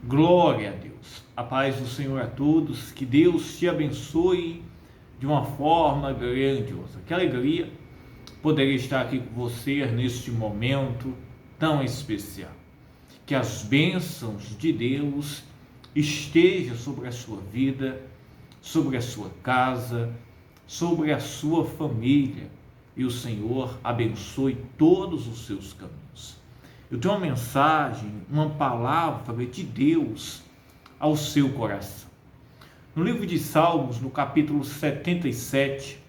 Glória a Deus. A paz do Senhor a todos. Que Deus te abençoe de uma forma grandiosa. Que alegria poder estar aqui com você neste momento tão especial. Que as bênçãos de Deus estejam sobre a sua vida, sobre a sua casa, sobre a sua família. E o Senhor abençoe todos os seus caminhos. Eu tenho uma mensagem, uma palavra de Deus ao seu coração. No livro de Salmos, no capítulo 77,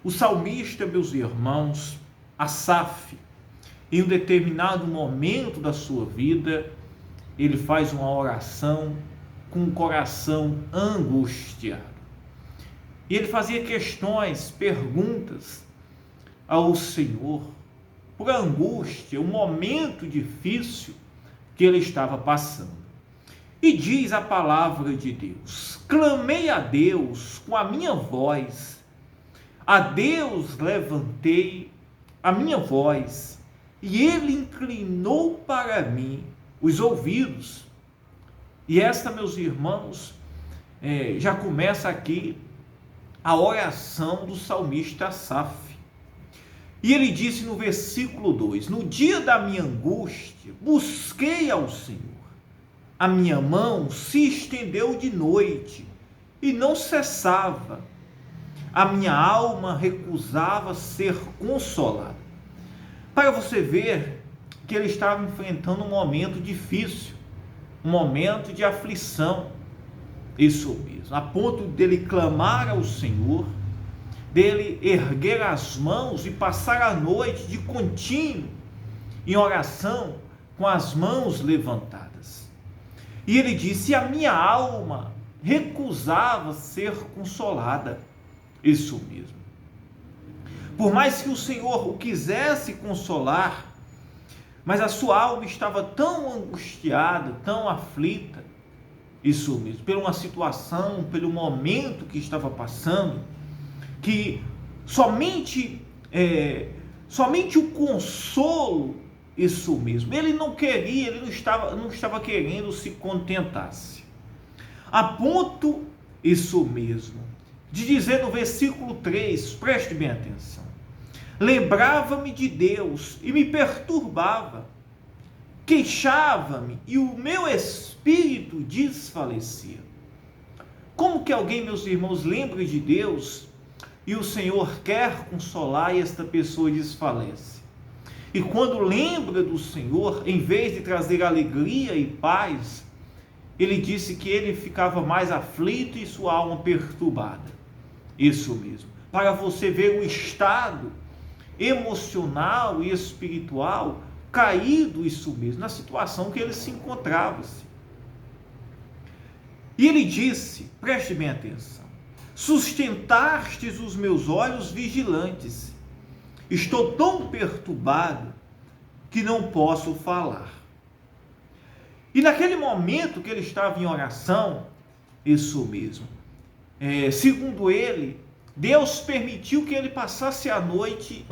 o salmista, meus irmãos, Asaf, em um determinado momento da sua vida, ele faz uma oração com o coração angustiado. E ele fazia questões, perguntas ao Senhor, por angústia, um momento difícil que ele estava passando. E diz a palavra de Deus: clamei a Deus com a minha voz, a Deus levantei a minha voz, e ele inclinou para mim os ouvidos. E esta, meus irmãos, já começa aqui a oração do salmista Asaf. E ele disse no versículo 2: no dia da minha angústia, busquei ao Senhor. A minha mão se estendeu de noite e não cessava. A minha alma recusava ser consolada. Para você ver que ele estava enfrentando um momento difícil, um momento de aflição. Isso mesmo, a ponto dele clamar ao Senhor, dele erguer as mãos e passar a noite de contínuo em oração com as mãos levantadas. E ele disse: a minha alma recusava ser consolada. Isso mesmo. Por mais que o Senhor o quisesse consolar, mas a sua alma estava tão angustiada, tão aflita, isso mesmo, por uma situação, pelo momento que estava passando, que somente o consolo, isso mesmo, ele não queria, ele não estava querendo se contentar-se, a ponto, isso mesmo, de dizer no versículo 3, preste bem atenção: lembrava-me de Deus e me perturbava, queixava-me e o meu espírito desfalecia. Como que alguém, meus irmãos, lembra de Deus e o Senhor quer consolar e esta pessoa desfalece? E quando lembra do Senhor, em vez de trazer alegria e paz, ele disse que ele ficava mais aflito e sua alma perturbada. Isso mesmo. Para você ver o estado emocional e espiritual caído, isso mesmo, na situação que ele se encontrava-se. E ele disse, preste bem atenção: sustentastes os meus olhos vigilantes. Estou tão perturbado que não posso falar. E naquele momento que ele estava em oração, isso mesmo, segundo ele, Deus permitiu que ele passasse a noite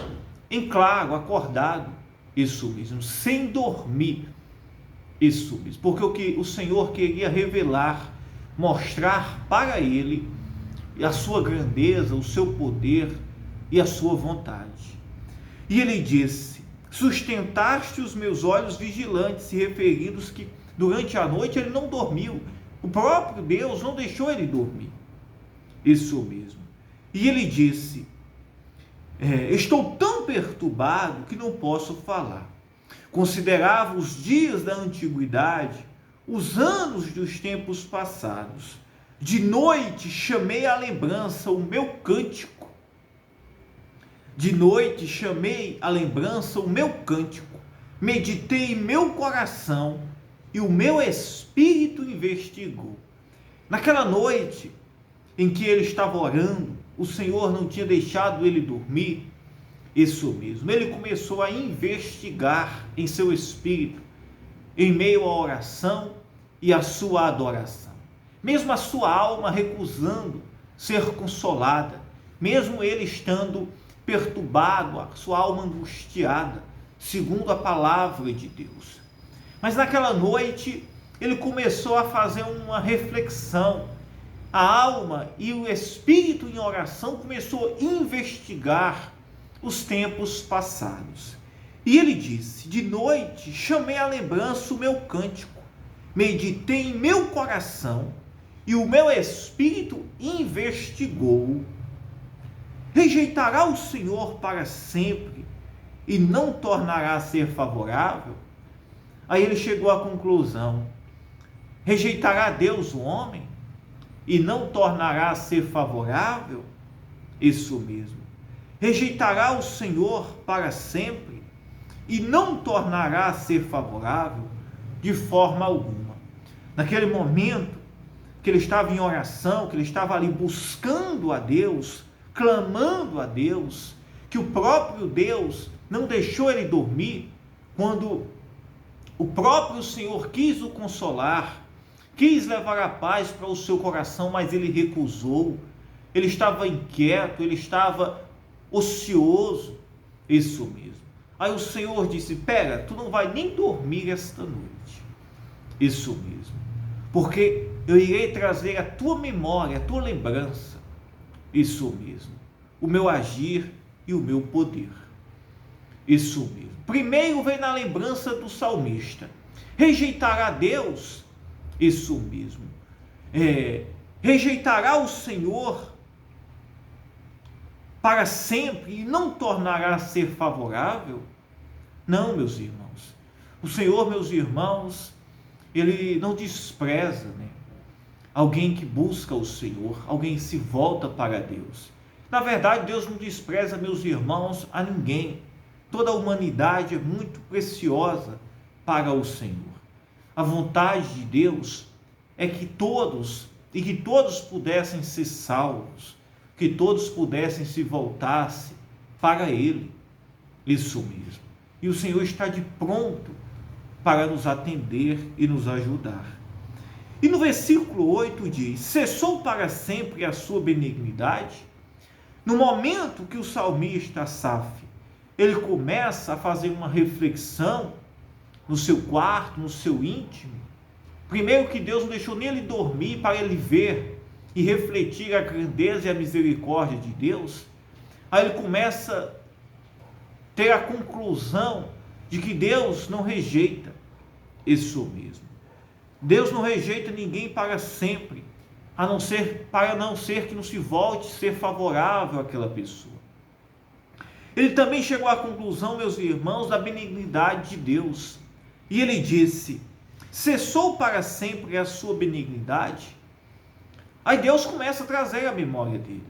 em claro, acordado, isso mesmo, sem dormir, isso mesmo, porque o Senhor queria revelar, mostrar para ele a sua grandeza, o seu poder e a sua vontade. E ele disse: sustentaste os meus olhos vigilantes, se referidos que durante a noite ele não dormiu, o próprio Deus não deixou ele dormir, isso mesmo. E ele disse: estou tão perturbado que não posso falar. Considerava os dias da antiguidade, os anos dos tempos passados. De noite chamei à lembrança o meu cântico. De noite chamei à lembrança o meu cântico. Meditei em meu coração e o meu espírito investigou. Naquela noite em que ele estava orando, o Senhor não tinha deixado ele dormir, isso mesmo, ele começou a investigar em seu espírito, em meio à oração e à sua adoração. Mesmo a sua alma recusando ser consolada, mesmo ele estando perturbado, a sua alma angustiada, segundo a palavra de Deus. Mas naquela noite, ele começou a fazer uma reflexão. A alma e o espírito em oração começou a investigar os tempos passados. E ele disse: de noite chamei à lembrança o meu cântico, meditei em meu coração, e o meu espírito investigou. Rejeitará o Senhor para sempre e não tornará a ser favorável? Aí ele chegou à conclusão: rejeitará Deus o homem e não tornará a ser favorável? Isso mesmo. Rejeitará o Senhor para sempre e não tornará a ser favorável? De forma alguma. Naquele momento que ele estava em oração, que ele estava ali buscando a Deus, clamando a Deus, que o próprio Deus não deixou ele dormir, quando o próprio Senhor quis o consolar, quis levar a paz para o seu coração, mas ele recusou. Ele estava inquieto, ele estava ocioso. Isso mesmo. Aí o Senhor disse: pera, tu não vai nem dormir esta noite. Isso mesmo. Porque eu irei trazer a tua memória, a tua lembrança. Isso mesmo. O meu agir e o meu poder. Isso mesmo. Primeiro vem na lembrança do salmista. Rejeitará Deus? Isso mesmo. Rejeitará o Senhor para sempre e não tornará a ser favorável? Não, meus irmãos. O Senhor, meus irmãos, ele não despreza, alguém que busca o Senhor, alguém que se volta para Deus. Na verdade, Deus não despreza, meus irmãos, a ninguém. Toda a humanidade é muito preciosa para o Senhor. A vontade de Deus é que todos pudessem ser salvos, que todos pudessem se voltar-se para Ele. Isso mesmo. E o Senhor está de pronto para nos atender e nos ajudar. E no versículo 8 diz: cessou para sempre a sua benignidade? No momento que o salmista Asaf, ele começa a fazer uma reflexão no seu quarto, no seu íntimo. Primeiro, que Deus não deixou nem ele dormir para ele ver e refletir a grandeza e a misericórdia de Deus. Aí ele começa a ter a conclusão de que Deus não rejeita. Isso mesmo. Deus não rejeita ninguém para sempre, para não ser que não se volte a ser favorável àquela pessoa. Ele também chegou à conclusão, meus irmãos, da benignidade de Deus. E ele disse: cessou para sempre a sua benignidade? Aí Deus começa a trazer a memória dele.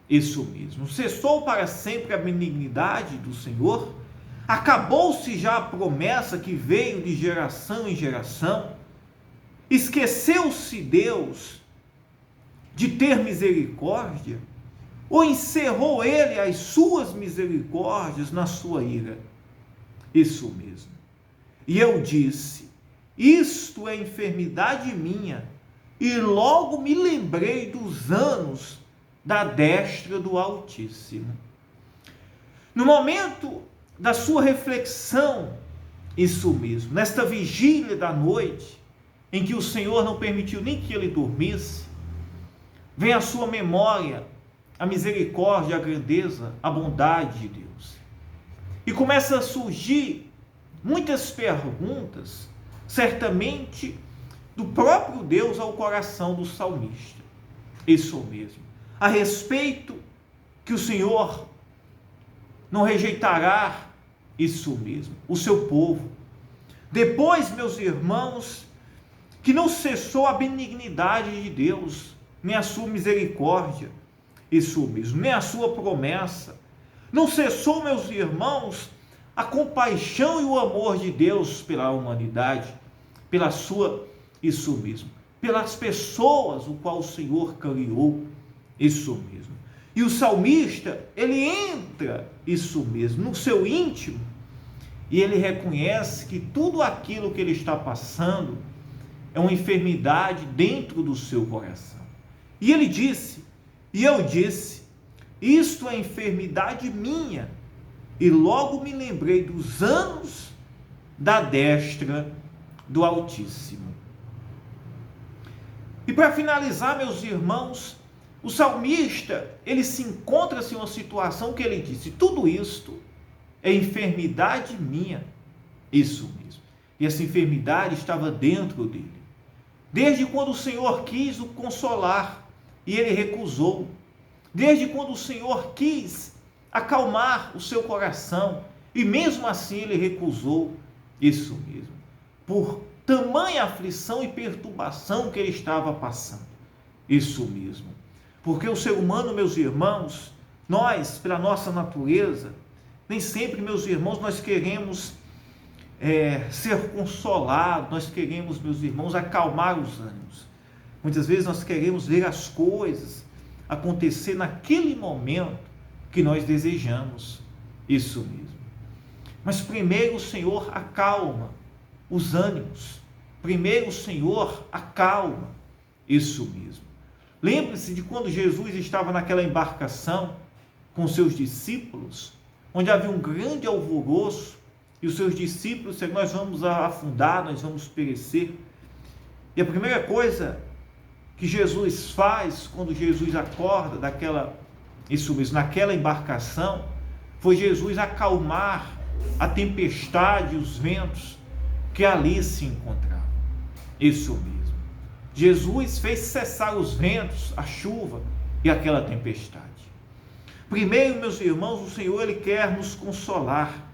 Isso mesmo. Cessou para sempre a benignidade do Senhor? Acabou-se já a promessa que veio de geração em geração? Esqueceu-se Deus de ter misericórdia? Ou encerrou ele as suas misericórdias na sua ira? Isso mesmo. E eu disse: isto é enfermidade minha, e logo me lembrei dos anos da destra do Altíssimo. No momento da sua reflexão, isso mesmo, nesta vigília da noite, em que o Senhor não permitiu nem que ele dormisse, vem à sua memória a misericórdia, a grandeza, a bondade de Deus. E começa a surgir muitas perguntas, certamente do próprio Deus ao coração do salmista. Isso mesmo. A respeito que o Senhor não rejeitará, isso mesmo, o seu povo. Depois, meus irmãos, que não cessou a benignidade de Deus, nem a sua misericórdia, isso mesmo, nem a sua promessa. Não cessou, meus irmãos, a compaixão e o amor de Deus pela humanidade, pela sua, isso mesmo, pelas pessoas o qual o Senhor criou, isso mesmo. E o salmista, ele entra, isso mesmo, no seu íntimo, e ele reconhece que tudo aquilo que ele está passando é uma enfermidade dentro do seu coração. E ele disse, e eu disse: isto é enfermidade minha, e logo me lembrei dos anos da destra do Altíssimo. E para finalizar, meus irmãos, o salmista, ele se encontra-se em uma situação que ele disse: tudo isto é enfermidade minha. Isso mesmo. E essa enfermidade estava dentro dele. Desde quando o Senhor quis o consolar e ele recusou. Desde quando o Senhor quis acalmar o seu coração e mesmo assim ele recusou. Isso mesmo. Por tamanha aflição e perturbação que ele estava passando. Isso mesmo. Porque o ser humano, meus irmãos, nós, pela nossa natureza, nem sempre, meus irmãos, nós queremos ser consolados, nós queremos, meus irmãos, acalmar os ânimos. Muitas vezes nós queremos ver as coisas acontecer naquele momento que nós desejamos. Isso mesmo. Mas primeiro o Senhor acalma os ânimos. Primeiro o Senhor acalma. Isso mesmo. Lembre-se de quando Jesus estava naquela embarcação com seus discípulos, onde havia um grande alvoroço, e os seus discípulos disseram: nós vamos afundar, nós vamos perecer. E a primeira coisa que Jesus faz, quando Jesus acorda naquela embarcação, foi Jesus acalmar a tempestade e os ventos que ali se encontravam. Isso mesmo. Jesus fez cessar os ventos, a chuva e aquela tempestade. Primeiro, meus irmãos, o Senhor, Ele quer nos consolar.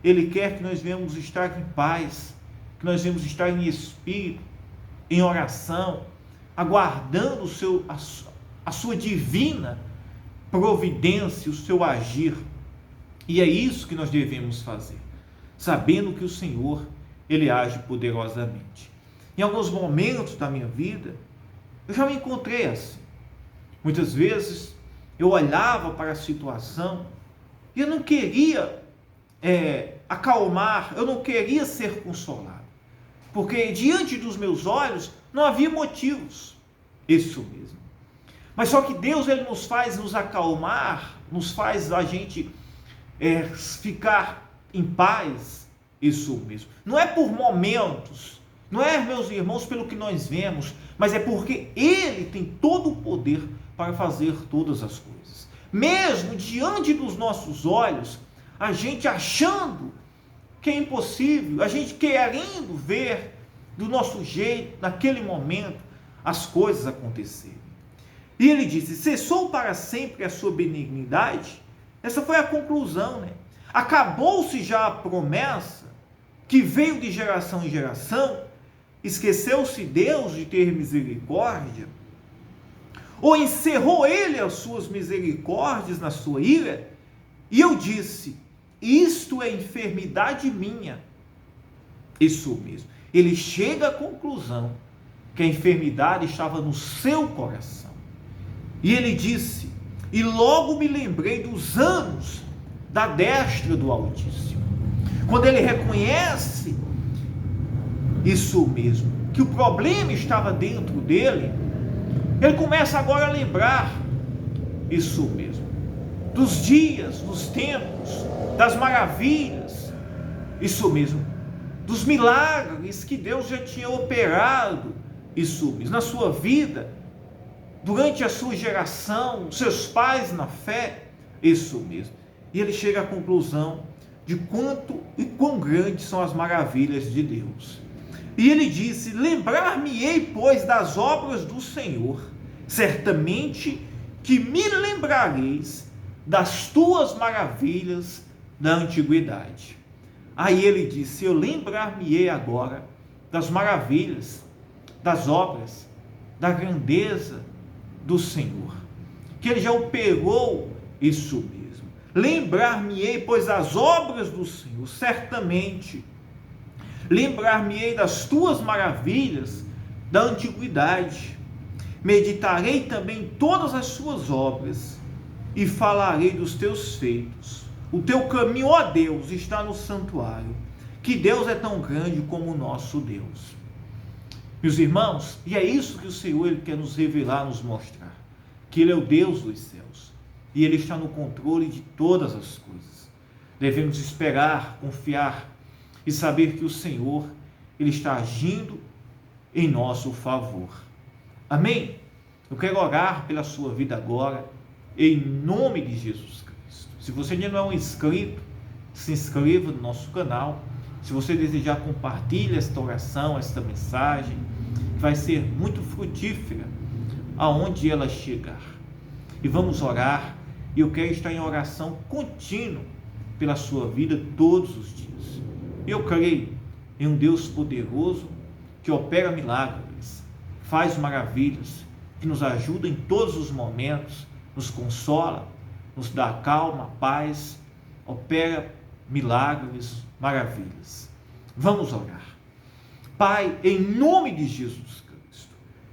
Ele quer que nós venhamos estar em paz, que nós venhamos estar em espírito, em oração, aguardando a sua divina providência, o seu agir. E é isso que nós devemos fazer, sabendo que o Senhor, Ele age poderosamente. Em alguns momentos da minha vida, eu já me encontrei assim. Muitas vezes eu olhava para a situação e eu não queria acalmar, eu não queria ser consolado, porque diante dos meus olhos não havia motivos. Isso mesmo. Mas só que Deus, Ele nos faz nos acalmar, nos faz a gente ficar em paz. Isso mesmo. Não é por momentos, não é, meus irmãos, pelo que nós vemos, mas é porque Ele tem todo o poder para fazer todas as coisas. Mesmo diante dos nossos olhos, a gente achando que é impossível, a gente querendo ver do nosso jeito, naquele momento, as coisas acontecerem. E Ele disse: cessou para sempre a sua benignidade? Essa foi a conclusão, né? Acabou-se já a promessa que veio de geração em geração? Esqueceu-se Deus de ter misericórdia? Ou encerrou Ele as suas misericórdias na sua ira? E eu disse: isto é enfermidade minha. Isso mesmo. Ele chega à conclusão que a enfermidade estava no seu coração. E ele disse: e logo me lembrei dos anos da destra do Altíssimo. Quando ele reconhece isso mesmo, que o problema estava dentro dele, ele começa agora a lembrar isso mesmo, dos dias, dos tempos, das maravilhas, isso mesmo, dos milagres que Deus já tinha operado, isso mesmo, na sua vida, durante a sua geração, seus pais na fé, isso mesmo. E ele chega à conclusão de quanto e quão grandes são as maravilhas de Deus. E ele disse: lembrar-me-ei, pois, das obras do Senhor, certamente que me lembrareis das tuas maravilhas da antiguidade. Aí ele disse: eu lembrar-me-ei agora das maravilhas, das obras, da grandeza do Senhor, que Ele já operou isso mesmo. Lembrar-me-ei, pois, das obras do Senhor, certamente. Lembrar-me-ei das tuas maravilhas da antiguidade. Meditarei também todas as suas obras e falarei dos teus feitos. O teu caminho, ó Deus, está no santuário. Que Deus é tão grande como o nosso Deus. Meus irmãos, e é isso que o Senhor Ele quer nos revelar, nos mostrar. Que Ele é o Deus dos céus. E Ele está no controle de todas as coisas. Devemos esperar, confiar e saber que o Senhor, Ele está agindo em nosso favor. Amém? Eu quero orar pela sua vida agora, em nome de Jesus Cristo. Se você ainda não é um inscrito, se inscreva no nosso canal. Se você desejar, compartilhe esta oração, esta mensagem, vai ser muito frutífera aonde ela chegar. E vamos orar, e eu quero estar em oração contínua pela sua vida todos os dias. Eu creio em um Deus poderoso que opera milagres, faz maravilhas, que nos ajuda em todos os momentos, nos consola, nos dá calma, paz, opera milagres, maravilhas. Vamos orar. Pai, em nome de Jesus Cristo,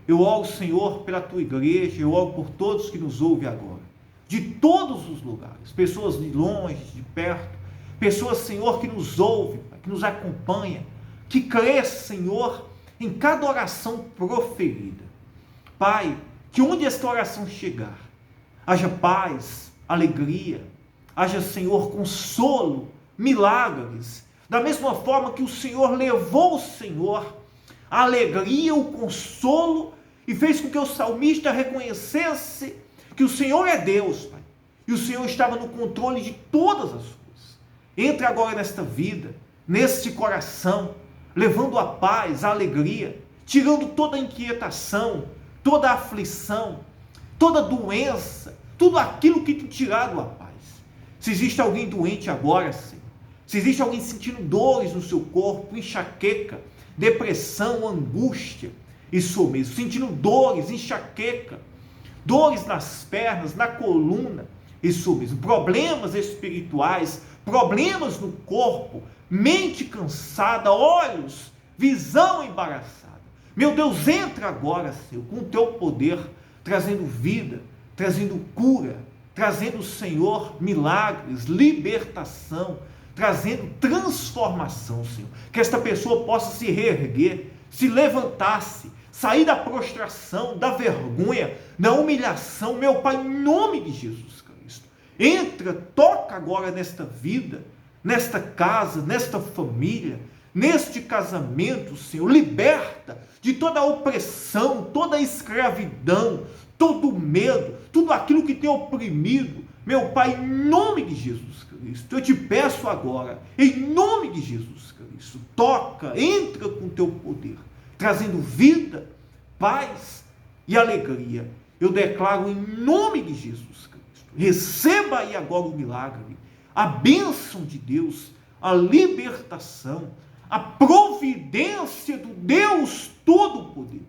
eu oro, Senhor, pela tua igreja, eu oro por todos que nos ouvem agora, de todos os lugares, pessoas de longe, de perto, pessoas, Senhor, que nos ouvem, que nos acompanham, que crê, Senhor, em cada oração proferida. Pai, que onde esta oração chegar, haja paz, alegria, haja, Senhor, consolo, milagres, da mesma forma que o Senhor levou, Senhor, a alegria, o consolo, e fez com que o salmista reconhecesse que o Senhor é Deus, Pai, e o Senhor estava no controle de todas as coisas. Entre agora nesta vida, neste coração, levando a paz, a alegria, tirando toda a inquietação, toda a aflição, toda a doença, tudo aquilo que tem tirado a paz. Se existe alguém doente agora, Senhor, se existe alguém sentindo dores no seu corpo, enxaqueca, depressão, angústia, isso mesmo, sentindo dores, enxaqueca, dores nas pernas, na coluna, isso mesmo, problemas espirituais, problemas no corpo, mente cansada, olhos, visão embaraçada. Meu Deus, entra agora, Senhor, com o teu poder, trazendo vida, trazendo cura, trazendo, Senhor, milagres, libertação, trazendo transformação, Senhor. Que esta pessoa possa se reerguer, se levantar-se, sair da prostração, da vergonha, da humilhação. Meu Pai, em nome de Jesus Cristo, entra, toca agora nesta vida, nesta casa, nesta família, neste casamento, Senhor. Liberta de toda a opressão, toda a escravidão, todo o medo, tudo aquilo que tem oprimido. Meu Pai, em nome de Jesus Cristo, eu te peço agora, em nome de Jesus Cristo, toca, entra com teu poder, trazendo vida, paz e alegria. Eu declaro em nome de Jesus Cristo, receba aí agora o milagre, a bênção de Deus, a libertação, a providência do Deus Todo-Poderoso.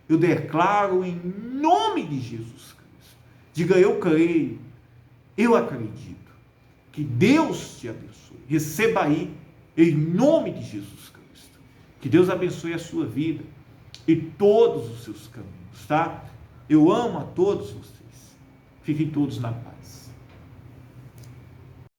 Eu declaro em nome de Jesus Cristo. Diga, eu creio, eu acredito. Que Deus te abençoe. Receba aí, em nome de Jesus Cristo. Que Deus abençoe a sua vida e todos os seus caminhos, tá? Eu amo a todos vocês. Fiquem todos na paz.